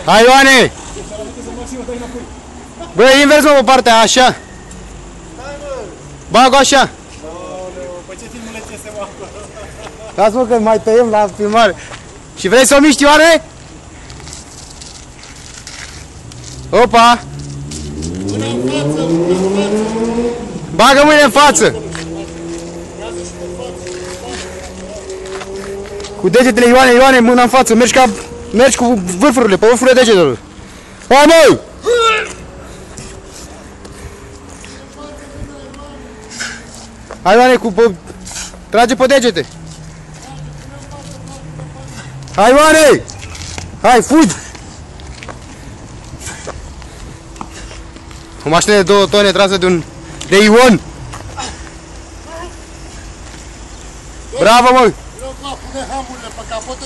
Hai, Ioane! Bă, invers, mă, pe partea aia, așa. Bag-o așa. Păi ce filmulețe se fac? Lasă-mă că mai tăiem la filmare. Și vrei să o miști, Ioane? Opa! Mâna în față, mâna în față. Bagă mâine în față! Cu degetele, Ioane, Ioane, mâna în față, mergi cu vârfurile, pe vârfurile degetelor. Hai, măi! Hai, Ioane, trage pe degete. Hai, Ioane! Hai, fugi! O mașină de 2 tone trasă de Ion. Bravo, mă! Pune hamurile pe capot.